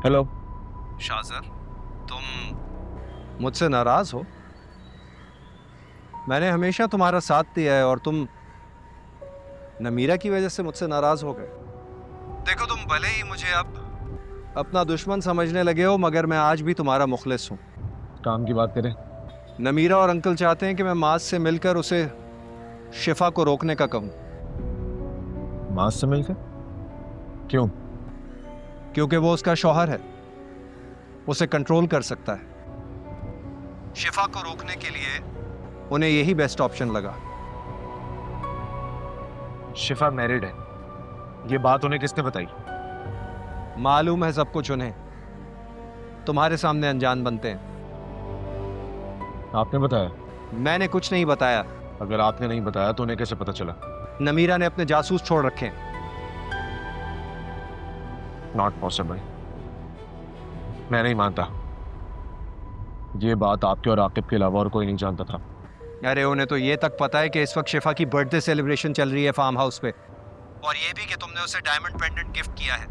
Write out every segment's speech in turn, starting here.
Hello. शाज़र, तुम मुझसे नाराज हो? मैंने हमेशा तुम्हारा साथ दिया है और तुम नमीरा की वजह से मुझसे नाराज हो गए। देखो, तुम भले ही मुझे अब अपना दुश्मन समझने लगे हो, मगर मैं आज भी तुम्हारा मुखलिस हूँ। काम की बात करें। नमीरा और अंकल चाहते हैं कि मैं माज से मिलकर उसे शिफा को रोकने का कहूँ। माज से मिलकर? क्यों? क्योंकि वो उसका शौहर है, उसे कंट्रोल कर सकता है। शिफा को रोकने के लिए उन्हें यही बेस्ट ऑप्शन लगा। शिफा मैरिड है, ये बात उन्हें किसने बताई? मालूम है सब कुछ उन्हें, तुम्हारे सामने अनजान बनते हैं। आपने बताया? मैंने कुछ नहीं बताया। अगर आपने नहीं बताया तो उन्हें कैसे पता चला? नमीरा ने अपने जासूस छोड़ रखे हैं। Not possible. मैं नहीं मानता। ये बात आपके और आकिब के अलावा और कोई नहीं जानता था। अरे उन्हें तो ये तक पता है कि इस वक्त शिफा की बर्थडे सेलिब्रेशन चल रही है फार्म हाउस पे, और ये भी कि तुमने उसे डायमंड पेंडेंट गिफ्ट किया है।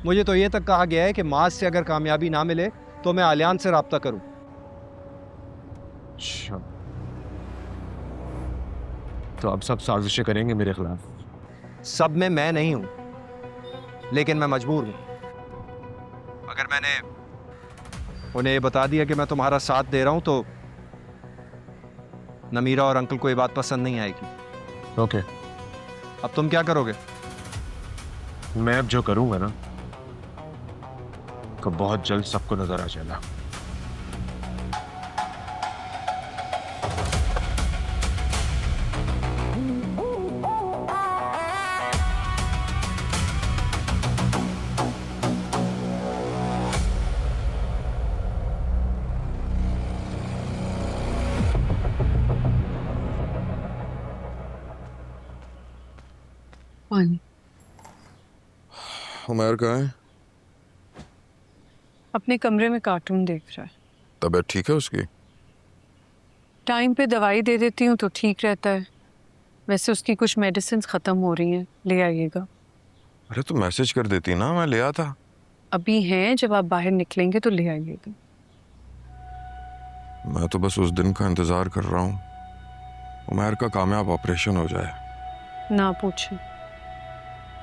मुझे तो ये तक कहा गया है कि माज से अगर कामयाबी ना मिले तो मैं आलियान से राब्ता करूं। अच्छा, तो अब सब साजिशें करेंगे मेरे खिलाफ? सब में मैं नहीं हूं, लेकिन मैं मजबूर हूं। अगर मैंने उन्हें ये बता दिया कि मैं तुम्हारा साथ दे रहा हूं तो नमीरा और अंकल को ये बात पसंद नहीं आएगी। ओके। अब तुम क्या करोगे? मैं अब जो करूंगा ना, तो बहुत जल्द सबको नजर आ जाएगा। पानी। उमर कहाँ है? अपने कमरे में कार्टून देख रहा है। तबीयत ठीक है उसकी? टाइम पे दवाई दे देती हूँ तो ठीक रहता है। वैसे उसकी कुछ मेडिसिन ख़त्म हो रही हैं, ले आइएगा। अरे तो मैसेज कर देती ना, मैं ले आता। अभी हैं, जब आप बाहर निकलेंगे तो ले आइएगा। मैं तो बस उस दिन का इंतजार कर रहा हूँ, उमर का कामयाब ऑपरेशन हो जाए। ना पूछें,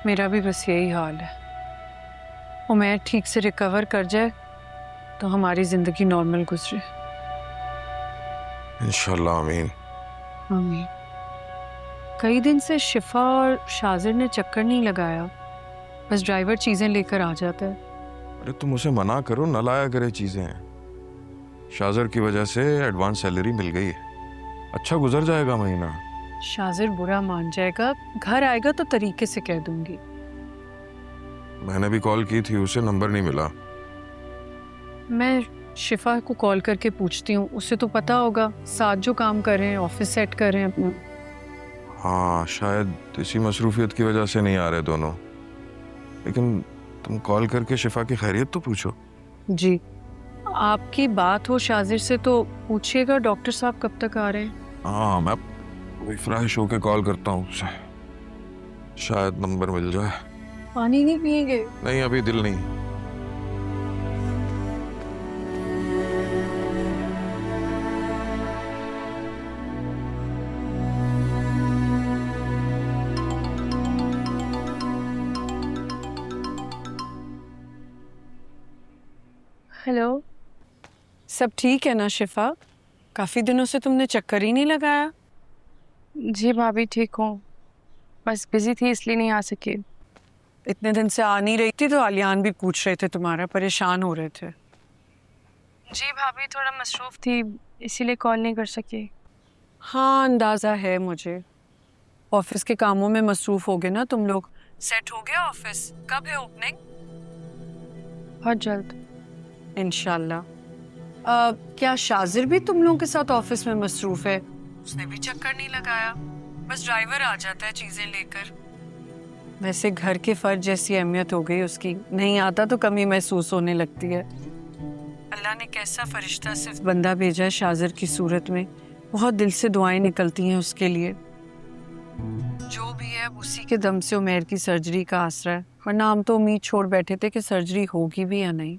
मेरा भी बस यही हाल है। उमर ठीक से रिकवर कर जाए तो हमारी ज़िंदगी नॉर्मल गुजरे। इंशाल्लाह, आमीन। आमीन। कई दिन से शिफा और शाजिर ने चक्कर नहीं लगाया, बस ड्राइवर चीज़ें लेकर आ जाता है। अरे तुम उसे मना करो, न लाया करे चीजें। शाजर की वजह से एडवांस सैलरी मिल गई है, अच्छा गुजर जाएगा महीना। शाजिर बुरा मान जाएगा, घर आएगा तो तरीके से कह दूंगी। मैंने भी कॉल की थी, उसे नंबर नहीं मिला। मैं शिफा को कॉल करके पूछती हूँ, उससे तो पता होगा साथ जो काम कर रहे हैं, ऑफिस सेट कर रहे हैं अपना। हाँ, शायद इसी मसरूफियत की वजह से नहीं आ रहे दोनों। लेकिन तुम कॉल करके शिफा की खैरियत तो पूछो। जी, आपकी बात हो शाजिर से तो पूछिएगा डॉक्टर साहब कब तक आ रहे हैं। हाँ, मैं फ्रेश होके कॉल करता हूँ उसे, शायद नंबर मिल जाए। पानी नहीं पिएंगे? नहीं, अभी दिल नहीं। हेलो, सब ठीक है ना शिफा? काफ़ी दिनों से तुमने चक्कर ही नहीं लगाया। जी भाभी, ठीक हूँ, बस बिजी थी इसलिए नहीं आ सकी। इतने दिन से आ नहीं रही थी तो आलियान भी पूछ रहे थे तुम्हारा, परेशान हो रहे थे। जी भाभी, थोड़ा मसरूफ थी इसीलिए कॉल नहीं कर सकी। हाँ, अंदाज़ा है मुझे। ऑफिस के कामों में मसरूफ हो गए ना तुम लोग। सेट हो गया ऑफिस? कब है ओपनिंग? बहुत जल्द इंशाल्लाह। क्या शाजिर भी तुम लोगों के साथ ऑफिस में मसरूफ है? उसने भी चक्कर नहीं लगाया, बस ड्राइवर आ जाता है चीजें लेकर। वैसे घर के फर्ज जैसी अहमियत हो गई उसकी, नहीं आता तो कमी महसूस होने लगती है। अल्लाह ने कैसा फरिश्ता सिर्फ बंदा भेजा है शाजिर की सूरत में। बहुत दिल से दुआएं निकलती हैं उसके लिए। जो भी है उसी के दम से उमर की सर्जरी का आसरा है। वरना हम तो उम्मीद छोड़ बैठे थे कि सर्जरी होगी भी या नहीं।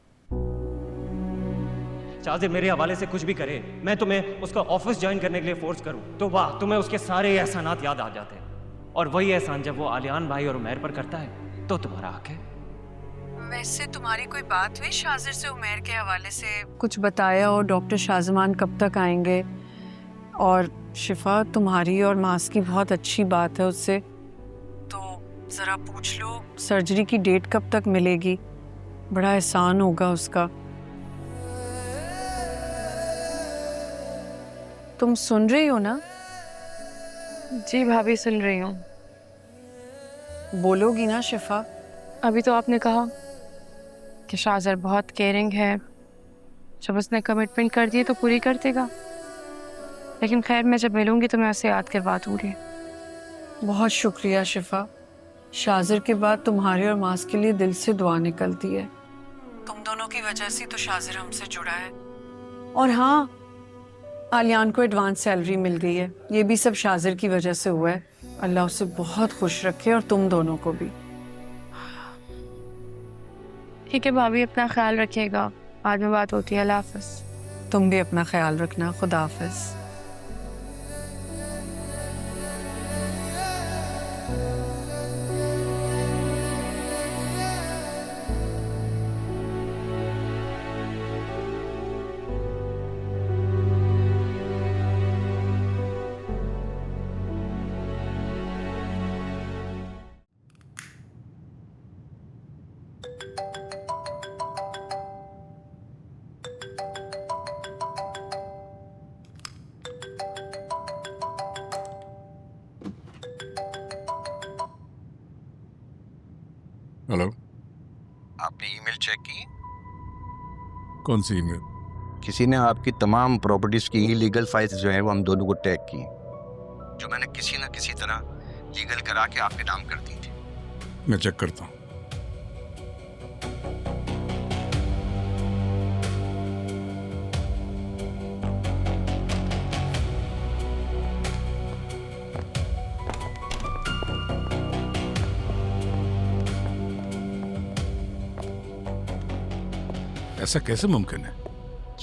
शाजिर मेरे हवाले से कुछ भी करे, मैं तुम्हें उसका ऑफिस ज्वाइन करने के लिए फोर्स करूं तो वाह, तुम्हें उसके सारे एहसानात याद आ जाते हैं। और वही एहसान जब वो आलियान भाई और उमैर पर करता है तो तुम्हारा हक है। वैसे तुम्हारी कोई बात हुई शाजिर से उमैर के हवाले से? कुछ बताया? और डॉक्टर शाहजमान कब तक आएंगे? और शिफा, तुम्हारी और मास की बहुत अच्छी बात है उससे, तो ज़रा पूछ लो सर्जरी की डेट कब तक मिलेगी। बड़ा एहसान होगा उसका। तुम सुन रही हो ना? जी भाभी सुन रही हूँ। बोलोगी ना शिफा? अभी तो आपने कहा कि शाहजर बहुत केयरिंग है, जब उसने कमिटमेंट कर दी तो पूरी कर देगा। लेकिन खैर, मैं जब मिलूंगी तो मैं उसे याद करवा दूंगी। बहुत शुक्रिया शिफा। शाजिर के बाद तुम्हारे और मास के लिए दिल से दुआ निकलती है। तुम दोनों की वजह से तो शाजिर हमसे जुड़ा है। और हाँ, आलियान को एडवांस सैलरी मिल गई है। ये भी सब शाजिर की वजह से हुआ है। अल्लाह उसे बहुत खुश रखे और तुम दोनों को भी। ठीक है भाभी, अपना ख्याल रखिएगा। बाद में बात होती है। अल्लाह हाफ़िज़। तुम भी अपना ख्याल रखना। खुदा हाफिज। हेलो, आपने ईमेल चेक की? कौन सी ईमेल? किसी ने आपकी तमाम प्रॉपर्टीज की इलीगल फाइल्स जो है वो हम दोनों को टैग की, जो मैंने किसी ना किसी तरह लीगल करा के आपके नाम कर दी थी। मैं चेक करता हूँ। ऐसा कैसे मुमकिन है?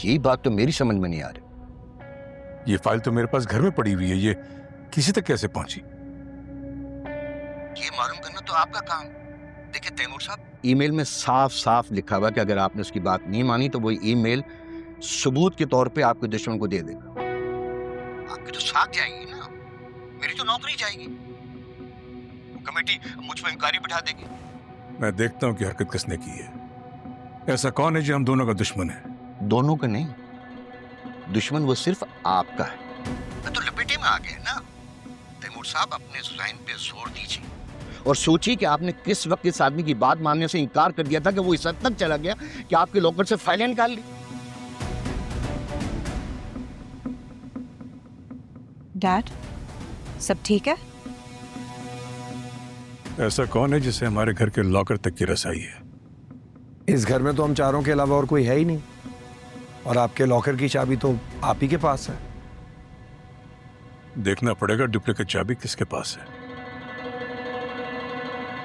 ये बात तो मेरी समझ में नहीं आ रही। ये फाइल तो मेरे पास घर में पड़ी हुई है, ये किसी तक कैसे पहुंची? ये मालूम करना तो आपका काम। देखिए तैमूर साहब, ईमेल में साफ साफ लिखा हुआ कि अगर आपने उसकी बात नहीं मानी तो वो ईमेल सबूत के तौर पे आपके दुश्मन को दे देगा। आपकी तो साख जाएगी ना, मेरी तो नौकरी जाएगी। कमेटी मुझ पर इंक्वायरी बिठा देगी। मैं देखता हूँ कि हरकत किसने की है। ऐसा कौन है जो हम दोनों का दुश्मन है? दोनों का नहीं, दुश्मन वो सिर्फ आपका है। मैं तो लपेटे में आ गया ना। तैमूर साहब, अपने ज़ुबान पे जोर दीजिए और सोचिए कि आपने किस वक्त इस आदमी की बात मानने से इनकार कर दिया था कि वो इस हद तक चला गया कि आपके लॉकर से फाइलें निकाल ली। डैड, सब ठीक है? ऐसा कौन है जिसे हमारे घर के लॉकर तक की रसाई है? इस घर में तो हम चारों के अलावा और कोई है ही नहीं, और आपके लॉकर की चाबी तो आप ही के पास है। देखना पड़ेगा डुप्लीकेट चाबी किसके पास है।